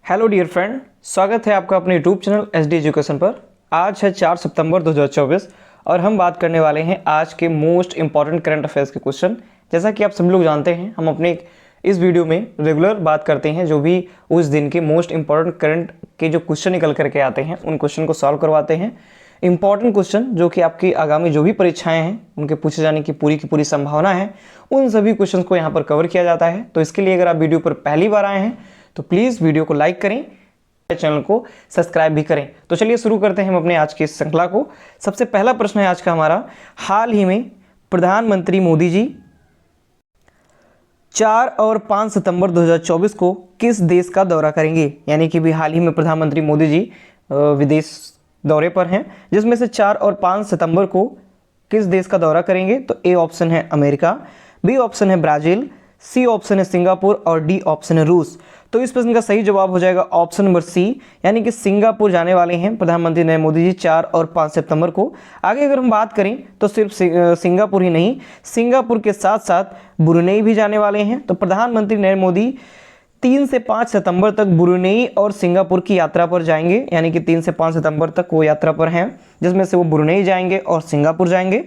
Hello dear friend, स्वागत है आपका अपने यूट्यूब चैनल एसडी एजुकेशन पर। आज है 4 सितंबर 2024 और हम बात करने वाले हैं आज के मोस्ट इंपॉर्टेंट करंट अफेयर्स के क्वेश्चन। जैसा कि आप सभी लोग जानते हैं, हम अपने इस वीडियो में रेगुलर बात करते हैं, जो भी उस दिन के मोस्ट इंपॉर्टेंट करंट के जो क्वेश्चन निकल करके आते हैं उन क्वेश्चन को सॉल्व करवाते हैं। इंपॉर्टेंट क्वेश्चन जो कि आपकी आगामी जो भी परीक्षाएं हैं उनके पूछे जाने की पूरी संभावना है, उन सभी क्वेश्चन को यहाँ पर कवर किया जाता है। तो इसके लिए अगर आप वीडियो पर पहली बार आए हैं तो प्लीज़ वीडियो को लाइक करें, चैनल को सब्सक्राइब भी करें। तो चलिए शुरू करते हैं हम अपने आज की इस श्रृंखला को। सबसे पहला प्रश्न है आज का हमारा, हाल ही में प्रधानमंत्री मोदी जी 4 और 5 सितंबर 2024 को किस देश का दौरा करेंगे। यानी कि भी हाल ही में प्रधानमंत्री मोदी जी विदेश दौरे पर हैं, जिसमें से 4 और 5 सितंबर को किस देश का दौरा करेंगे। तो ए ऑप्शन है अमेरिका, बी ऑप्शन है ब्राज़ील, सी ऑप्शन है सिंगापुर और डी ऑप्शन है रूस। तो इस प्रश्न का सही जवाब हो जाएगा ऑप्शन नंबर सी, यानी कि सिंगापुर जाने वाले हैं प्रधानमंत्री नरेंद्र मोदी जी 4 और 5 सितंबर को। आगे अगर हम बात करें तो सिर्फ सिंगापुर ही नहीं, सिंगापुर के साथ साथ ब्रुनेई भी जाने वाले हैं। तो प्रधानमंत्री नरेंद्र मोदी 3 से 5 सितंबर तक ब्रुनेई और सिंगापुर की यात्रा पर जाएंगे, यानी कि 3 से 5 सितंबर तक वो यात्रा पर हैं, जिसमें से वो ब्रुनेई जाएंगे और सिंगापुर जाएंगे।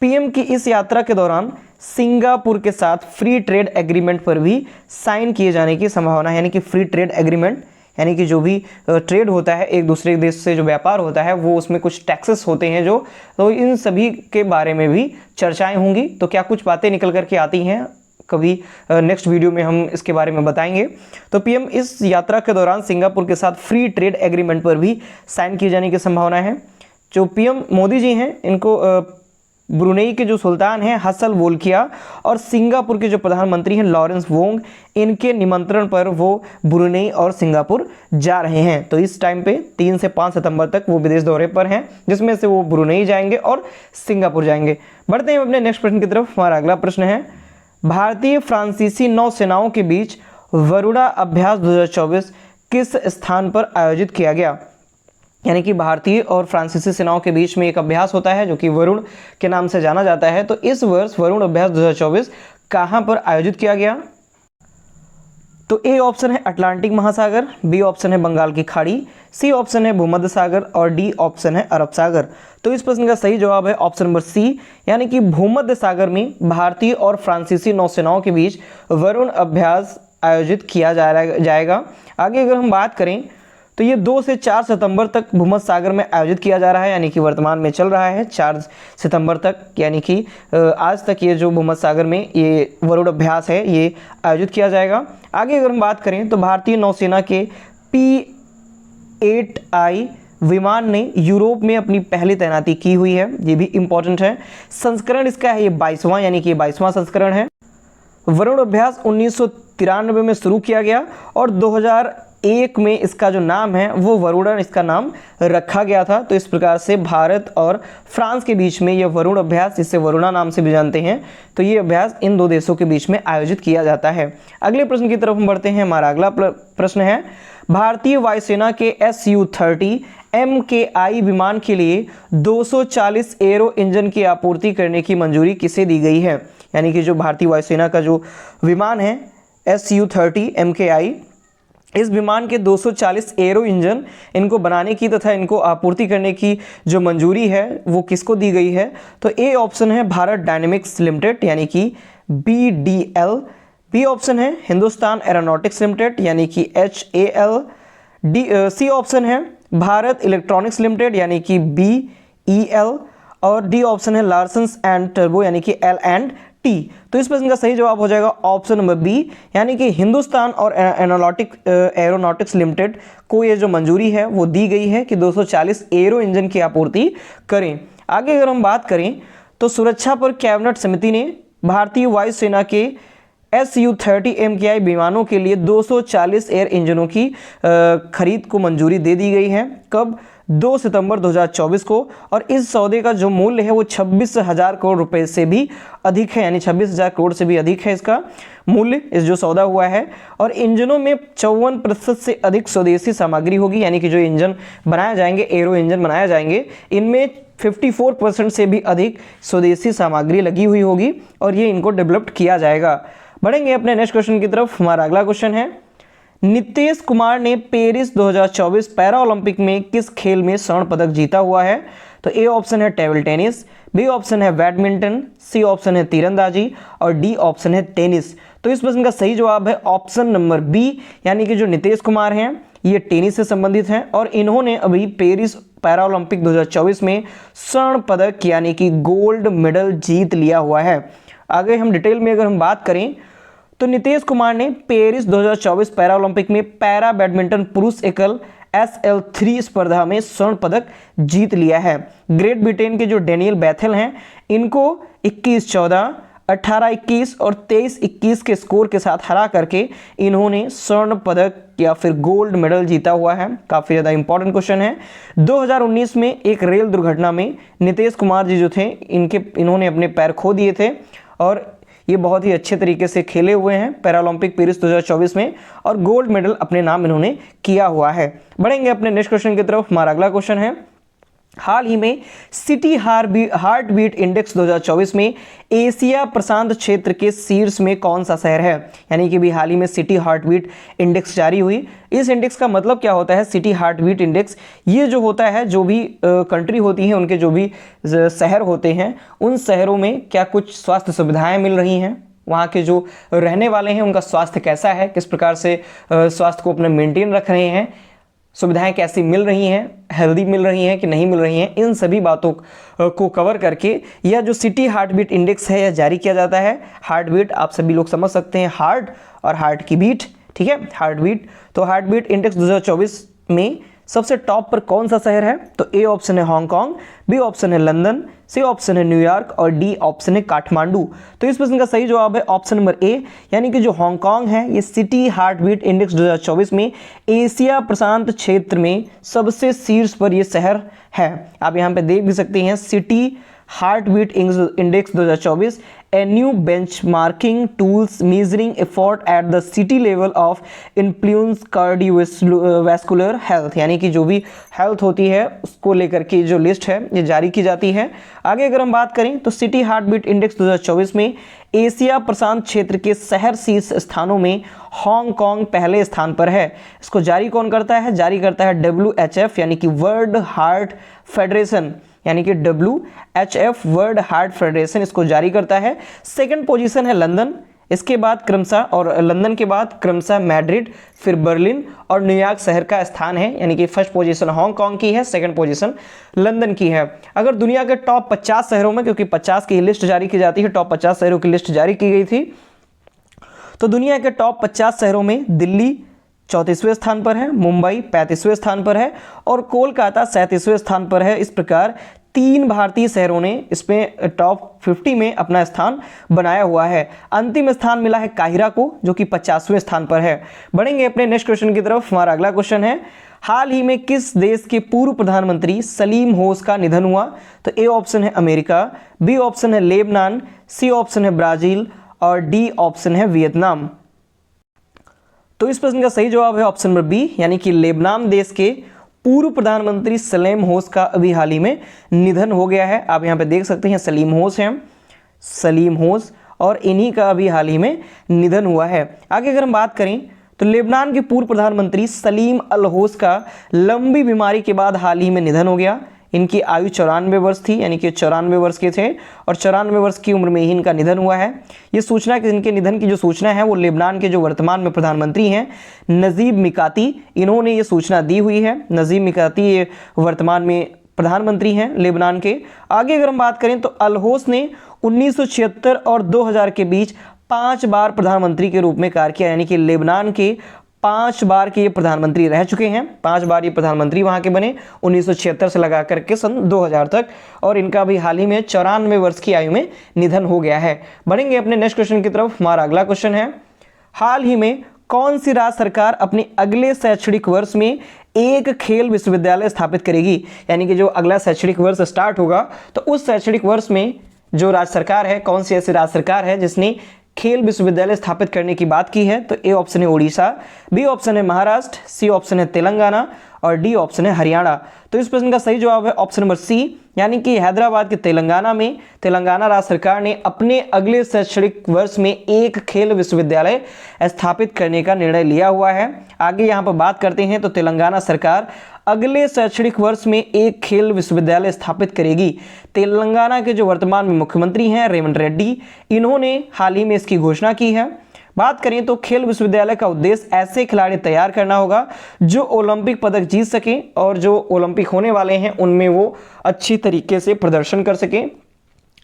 पीएम की इस यात्रा के दौरान सिंगापुर के साथ फ्री ट्रेड एग्रीमेंट पर भी साइन किए जाने की संभावना है। यानी कि फ्री ट्रेड एग्रीमेंट यानी कि जो भी ट्रेड होता है, एक दूसरे देश से जो व्यापार होता है, वो उसमें कुछ टैक्सेस होते हैं जो, तो इन सभी के बारे में भी चर्चाएं होंगी। तो क्या कुछ बातें निकल करके आती हैं, कभी नेक्स्ट वीडियो में हम इसके बारे में बताएंगे। तो पीएम इस यात्रा के दौरान सिंगापुर के साथ फ्री ट्रेड एग्रीमेंट पर भी साइन किए जाने की संभावना है। जो पीएम मोदी जी हैं, इनको ब्रुनेई के जो सुल्तान हैं हसन बोल्किया और सिंगापुर के जो प्रधानमंत्री हैं लॉरेंस वोंग, इनके निमंत्रण पर वो ब्रुनेई और सिंगापुर जा रहे हैं। तो इस टाइम पे 3 से 5 सितंबर तक वो विदेश दौरे पर हैं, जिसमें से वो ब्रुनेई जाएंगे और सिंगापुर जाएंगे। बढ़ते हैं अपने नेक्स्ट प्रश्न की तरफ। हमारा अगला प्रश्न है, भारतीय फ्रांसीसी नौसेनाओं के बीच वरुणा अभ्यास 2024 किस स्थान पर आयोजित किया गया। यानी कि भारतीय और फ्रांसीसी सेनाओं के बीच में एक अभ्यास होता है जो कि वरुण के नाम से जाना जाता है। तो इस वर्ष वरुण अभ्यास 2024 कहां पर आयोजित किया गया। तो ए ऑप्शन है अटलांटिक महासागर, बी ऑप्शन है बंगाल की खाड़ी, सी ऑप्शन है भूमध्य सागर और डी ऑप्शन है अरब सागर। तो इस प्रश्न का सही जवाब है ऑप्शन नंबर सी, यानी कि भूमध्य सागर में भारतीय और फ्रांसीसी नौसेनाओं के बीच वरुण अभ्यास आयोजित किया जाएगा। आगे अगर हम बात करें तो ये 2 से 4 सितंबर तक भूमध्य सागर में आयोजित किया जा रहा है, यानी कि वर्तमान में चल रहा है 4 सितंबर तक, यानी कि आज तक ये जो भूमध्य सागर में ये वरुण अभ्यास है ये आयोजित किया जाएगा। आगे अगर हम बात करें तो भारतीय नौसेना के P-8I विमान ने यूरोप में अपनी पहली तैनाती की हुई है, ये भी इंपॉर्टेंट है। संस्करण इसका है ये 22वां, यानी कि 22वां संस्करण है। वरुण अभ्यास 1993 में शुरू किया गया और 2001 में इसका जो नाम है वो वरुणा इसका नाम रखा गया था। तो इस प्रकार से भारत और फ्रांस के बीच में यह वरुण अभ्यास, जिसे वरुणा नाम से भी जानते हैं, तो ये अभ्यास इन दो देशों के बीच में आयोजित किया जाता है। अगले प्रश्न की तरफ हम बढ़ते हैं। हमारा अगला प्रश्न है, भारतीय वायुसेना के Su-30 MKI विमान के लिए 240 एरो इंजन की आपूर्ति करने की मंजूरी किसे दी गई है। यानी कि जो भारतीय वायुसेना का जो विमान है Su-30 MKI, इस विमान के 240 एरो इंजन इनको बनाने की तथा इनको आपूर्ति करने की जो मंजूरी है वो किसको दी गई है। तो ए ऑप्शन है भारत डायनेमिक्स लिमिटेड, यानी कि BDL, बी ऑप्शन है हिंदुस्तान एरोनॉटिक्स लिमिटेड, यानी कि HAL, सी ऑप्शन है भारत इलेक्ट्रॉनिक्स लिमिटेड, यानी कि BEL, और डी ऑप्शन है लार्सन्स एंड टर्बो, यानी कि L&T। तो इस प्रश्न का सही जवाब हो जाएगा ऑप्शन नंबर बी, यानी कि हिंदुस्तान और एरोनॉटिक्स लिमिटेड को ये जो मंजूरी है वो दी गई है कि 240 एरो इंजन की आपूर्ति करें। आगे अगर हम बात करें तो सुरक्षा पर कैबिनेट समिति ने भारतीय वायुसेना के Su-30 MKI विमानों के लिए 240 एयर इंजनों की खरीद को मंजूरी दे दी गई है। कब? 2 सितंबर 2024 को। और इस सौदे का जो मूल्य है वो 26,000 करोड़ रुपए से भी अधिक है, यानी 26,000 करोड़ से भी अधिक है इसका मूल्य, इस जो सौदा हुआ है। और इंजनों में 54% से अधिक स्वदेशी सामग्री होगी, यानी कि जो इंजन बनाए जाएंगे, एरो इंजन बनाए जाएंगे, इनमें 54% से भी अधिक स्वदेशी सामग्री लगी हुई होगी और ये इनको डेवलप्ड किया जाएगा। बढ़ेंगे अपने नेक्स्ट क्वेश्चन की तरफ। हमारा अगला क्वेश्चन है, नीतीश कुमार ने पेरिस 2024 पैरा ओलंपिक में किस खेल में स्वर्ण पदक जीता हुआ है? तो ए ऑप्शन है टेबल टेनिस, बी ऑप्शन है बैडमिंटन, सी ऑप्शन है तीरंदाजी और डी ऑप्शन है टेनिस। तो इस प्रश्न का सही जवाब है ऑप्शन नंबर बी, यानी कि जो नीतीश कुमार हैं ये टेनिस से संबंधित हैं और इन्होंने अभी पेरिस पैरा ओलंपिक 2024 में स्वर्ण पदक यानी कि गोल्ड मेडल जीत लिया हुआ है। आगे हम डिटेल में अगर हम बात करें तो नीतीश कुमार ने पेरिस 2024 पैरा ओलंपिक में पैरा बैडमिंटन पुरुष एकल SL3 स्पर्धा में स्वर्ण पदक जीत लिया है। ग्रेट ब्रिटेन के जो डेनियल बैथेल हैं इनको 21-14, 18-21 और 23-21 के स्कोर के साथ हरा करके इन्होंने स्वर्ण पदक या फिर गोल्ड मेडल जीता हुआ है। काफ़ी ज़्यादा इंपॉर्टेंट क्वेश्चन है। 2019 में एक रेल दुर्घटना में नीतीश कुमार जी जो थे इन्होंने अपने पैर खो दिए थे और ये बहुत ही अच्छे तरीके से खेले हुए हैं पैरालंपिक पेरिस 2024 में और गोल्ड मेडल अपने नाम इन्होंने किया हुआ है। बढ़ेंगे अपने नेक्स्ट क्वेश्चन की तरफ। हमारा अगला क्वेश्चन है, हाल ही में सिटी हार्ट बीट इंडेक्स 2024 में एशिया प्रशांत क्षेत्र के शीर्ष में कौन सा शहर है? यानी कि भी हाल ही में सिटी हार्ट बीट इंडेक्स जारी हुई। इस इंडेक्स का मतलब क्या होता है? सिटी हार्ट बीट इंडेक्स ये जो होता है जो भी कंट्री होती हैं उनके जो भी शहर होते हैं उन शहरों में क्या कुछ स्वास्थ्य सुविधाएं मिल रही हैं, वहाँ के जो रहने वाले हैं उनका स्वास्थ्य कैसा है, किस प्रकार से स्वास्थ्य को अपने मेंटेन रख रहे हैं, सुविधाएं कैसी मिल रही हैं, हेल्दी मिल रही हैं कि नहीं मिल रही हैं, इन सभी बातों को कवर करके यह जो सिटी हार्ट बीट इंडेक्स है यह जारी किया जाता है। हार्ट बीट आप सभी लोग समझ सकते हैं, हार्ट और हार्ट की बीट, ठीक है, हार्ट बीट। तो हार्ट बीट इंडेक्स 2024 में सबसे टॉप पर कौन सा शहर है? तो ए ऑप्शन है हांगकांग, बी ऑप्शन है लंदन, सी ऑप्शन है न्यूयॉर्क और डी ऑप्शन है काठमांडू। तो इस प्रश्न का सही जवाब है ऑप्शन नंबर ए, यानी कि जो हांगकांग है ये सिटी हार्ट बीट इंडेक्स 2024 में एशिया प्रशांत क्षेत्र में सबसे शीर्ष पर ये शहर है। आप यहाँ पे देख भी सकते हैं city heart beat index 2024 a new benchmarking tools measuring effort at the city level of influence cardiovascular health, यानी कि जो भी हेल्थ होती है उसको लेकर के जो लिस्ट है ये जारी की जाती है। आगे अगर हम बात करें तो सिटी हार्ट बीट इंडेक्स 2024 में एशिया प्रशांत क्षेत्र के शहर शीर्ष स्थानों में हांगकांग पहले स्थान पर है। इसको जारी कौन करता है? जारी करता है WHF यानी कि वर्ल्ड हार्ट फेडरेशन, यानी कि WHF वर्ल्ड हार्ट फेडरेशन इसको जारी करता है। सेकंड पोजीशन है लंदन, इसके बाद क्रमशः और लंदन के बाद क्रमशः मैड्रिड, फिर बर्लिन और न्यूयॉर्क शहर का स्थान है, यानी कि फर्स्ट पोजीशन हांगकांग की है, सेकंड पोजीशन लंदन की है। अगर दुनिया के टॉप 50 शहरों में, क्योंकि 50 की लिस्ट जारी की जाती है, टॉप 50 शहरों की लिस्ट जारी की गई थी, तो दुनिया के टॉप 50 शहरों में दिल्ली 34वें स्थान पर है, मुंबई 35वें स्थान पर है और कोलकाता 37वें स्थान पर है। इस प्रकार 3 भारतीय शहरों ने इसमें टॉप 50 में अपना स्थान बनाया हुआ है। अंतिम स्थान मिला है काहिरा को जो कि 50वें स्थान पर है। बढ़ेंगे अपने नेक्स्ट क्वेश्चन की तरफ। हमारा अगला क्वेश्चन है, हाल ही में किस देश के पूर्व प्रधानमंत्री सलीम होस का निधन हुआ? तो ए ऑप्शन है अमेरिका, बी ऑप्शन है लेबनान, सी ऑप्शन है ब्राजील और डी ऑप्शन है वियतनाम। तो इस प्रश्न का सही जवाब है ऑप्शन नंबर बी, यानी कि लेबनान देश के पूर्व प्रधानमंत्री सलीम होस का अभी हाल ही में निधन हो गया है। आप यहाँ पे देख सकते हैं सलीम होस हैं, सलीम होस, और इन्हीं का अभी हाल ही में निधन हुआ है। आगे अगर हम बात करें तो लेबनान के पूर्व प्रधानमंत्री सलीम अल होस का लंबी बीमारी के बाद हाल ही में निधन हो गया। इनकी आयु 94 वर्ष थी, यानी कि 94 वर्ष के थे और 94 वर्ष की उम्र में ही इनका निधन हुआ है। ये सूचना कि इनके निधन की जो सूचना है वो लेबनान के जो वर्तमान में प्रधानमंत्री हैं नजीब मिकाती, इन्होंने ये सूचना दी हुई है। नजीब मिकाती ये वर्तमान में प्रधानमंत्री हैं लेबनान के। आगे अगर हम बात करें तो अल होस ने 1976 और 2000 के बीच 5 बार प्रधानमंत्री के रूप में कार्य किया, यानी कि लेबनान के 5 बार के ये प्रधानमंत्री रह चुके हैं। 5 बार ये प्रधानमंत्री वहाँ के बने 1976 से लगा करके सन 2000 तक, और इनका भी हाल ही में 94 वर्ष की आयु में निधन हो गया है। बढ़ेंगे अपने नेक्स्ट क्वेश्चन की तरफ। हमारा अगला क्वेश्चन है, हाल ही में कौन सी राज्य सरकार अपने अगले शैक्षणिक वर्ष में एक खेल विश्वविद्यालय स्थापित करेगी? यानी कि जो अगला शैक्षणिक वर्ष स्टार्ट होगा तो उस शैक्षणिक वर्ष में जो राज्य सरकार है, कौन सी ऐसी राज्य सरकार है जिसने खेल विश्वविद्यालय स्थापित करने की बात की है? तो ए ऑप्शन है उड़ीसा, बी ऑप्शन है महाराष्ट्र, सी ऑप्शन है तेलंगाना और डी ऑप्शन है हरियाणा। तो इस प्रश्न का सही जवाब है ऑप्शन नंबर सी, यानी कि हैदराबाद के तेलंगाना में तेलंगाना राज्य सरकार ने अपने अगले शैक्षणिक वर्ष में एक खेल विश्वविद्यालय स्थापित करने का निर्णय लिया हुआ है। आगे यहाँ पर बात करते हैं तो तेलंगाना सरकार अगले शैक्षणिक वर्ष में एक खेल विश्वविद्यालय स्थापित करेगी। तेलंगाना के जो वर्तमान में मुख्यमंत्री हैं रेवंत रेड्डी, इन्होंने हाल ही में इसकी घोषणा की है। बात करें तो खेल विश्वविद्यालय का उद्देश्य ऐसे खिलाड़ी तैयार करना होगा जो ओलंपिक पदक जीत सकें और जो ओलंपिक होने वाले हैं उनमें वो अच्छी तरीके से प्रदर्शन कर सकें,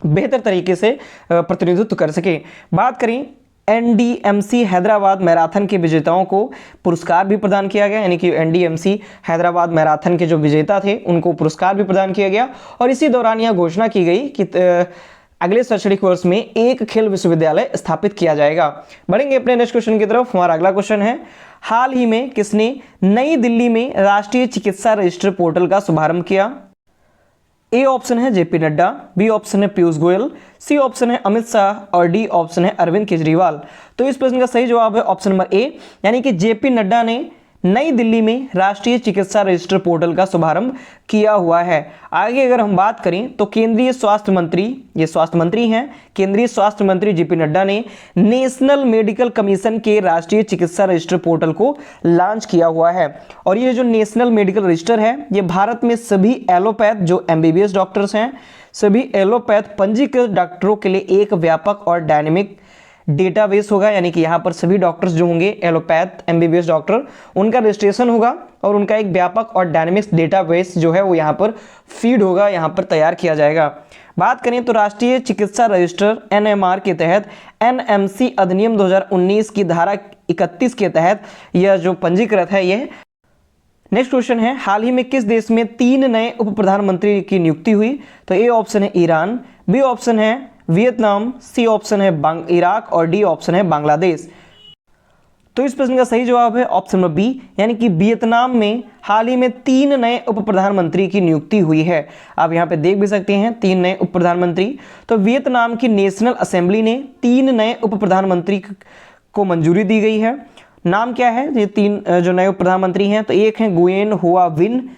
बेहतर तरीके से प्रतिनिधित्व कर सकें। बात करें एनडीएमसी हैदराबाद मैराथन के विजेताओं को पुरस्कार भी प्रदान किया गया, यानी कि एनडीएमसी हैदराबाद मैराथन के जो विजेता थे उनको पुरस्कार भी प्रदान किया गया। और इसी दौरान यह घोषणा की गई कि अगले शैक्षणिक वर्ष में एक खेल विश्वविद्यालय स्थापित किया जाएगा। बढ़ेंगे अपने नेक्स्ट क्वेश्चन की तरफ। हमारा अगला क्वेश्चन है, हाल ही में किसने नई दिल्ली में राष्ट्रीय चिकित्सा रजिस्टर पोर्टल का शुभारंभ किया? ए ऑप्शन है जेपी नड्डा, बी ऑप्शन है पीयूष गोयल, सी ऑप्शन है अमित शाह और डी ऑप्शन है अरविंद केजरीवाल। तो इस प्रश्न का सही जवाब है ऑप्शन नंबर ए, यानी कि जेपी नड्डा ने नई दिल्ली में राष्ट्रीय चिकित्सा रजिस्टर पोर्टल का शुभारंभ किया हुआ है। आगे अगर हम बात करें तो केंद्रीय स्वास्थ्य मंत्री, ये स्वास्थ्य मंत्री हैं, केंद्रीय स्वास्थ्य मंत्री जेपी नड्डा ने नेशनल मेडिकल कमीशन के राष्ट्रीय चिकित्सा रजिस्टर पोर्टल को लॉन्च किया हुआ है। और ये जो नेशनल मेडिकल रजिस्टर है ये भारत में सभी एलोपैथ जो एमबीबीएस डॉक्टर्स हैं, सभी एलोपैथ पंजीकृत डॉक्टरों के लिए एक व्यापक और डायनेमिक डेटाबेस होगा, यानी कि यहाँ पर सभी डॉक्टर्स जो होंगे एलोपैथ एमबीबीएस डॉक्टर उनका रजिस्ट्रेशन होगा और उनका एक व्यापक और डायनेमिक डेटाबेस जो है वो यहाँ पर फीड होगा, यहाँ पर तैयार किया जाएगा। बात करें तो राष्ट्रीय चिकित्सा रजिस्टर एनएमआर के तहत एनएमसी अधिनियम 2019 की धारा 31 के तहत यह जो पंजीकृत है ये। नेक्स्ट क्वेश्चन है, हाल ही में किस देश में 3 नए उप प्रधानमंत्री की नियुक्ति हुई? तो ए ऑप्शन है ईरान, बी ऑप्शन है वियतनाम, सी ऑप्शन है इराक और डी ऑप्शन है बांग्लादेश। तो इस प्रश्न का सही जवाब है ऑप्शन नंबर बी, यानी कि वियतनाम में हाल ही में 3 नए उप प्रधानमंत्री की नियुक्ति हुई है। आप यहाँ पे देख भी सकते हैं 3 नए उप प्रधानमंत्री। तो वियतनाम की नेशनल असेंबली ने 3 नए उप प्रधानमंत्री को मंजूरी दी गई है। नाम क्या है ये 3 जो नए उप प्रधानमंत्री हैं? तो एक हैं गुयेन हुआ विन,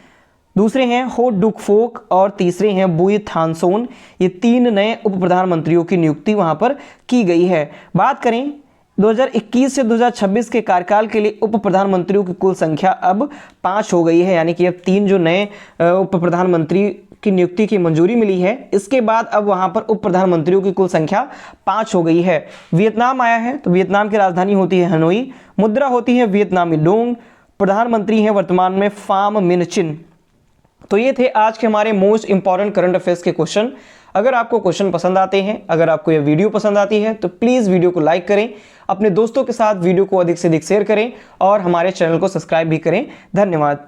दूसरे हैं हो डुक फोक और तीसरे हैं बुई थानसोन। ये 3 नए उप प्रधानमंत्रियों की नियुक्ति वहां पर की गई है। बात करें 2021 से 2026 के कार्यकाल के लिए उप प्रधानमंत्रियों की कुल संख्या अब 5 हो गई है, यानी कि अब 3 जो नए उप प्रधानमंत्री की नियुक्ति की मंजूरी मिली है, इसके बाद अब वहां पर उप प्रधानमंत्रियों की कुल संख्या 5 हो गई है। वियतनाम आया है तो वियतनाम की राजधानी होती है हनोई, मुद्रा होती है वियतनामी डोंग, प्रधानमंत्री हैं वर्तमान में फाम मिन चिन। तो ये थे आज के हमारे मोस्ट इंपॉर्टेंट करंट अफेयर्स के क्वेश्चन। अगर आपको क्वेश्चन पसंद आते हैं, अगर आपको यह वीडियो पसंद आती है तो प्लीज़ वीडियो को लाइक करें, अपने दोस्तों के साथ वीडियो को अधिक से अधिक शेयर करें और हमारे चैनल को सब्सक्राइब भी करें। धन्यवाद।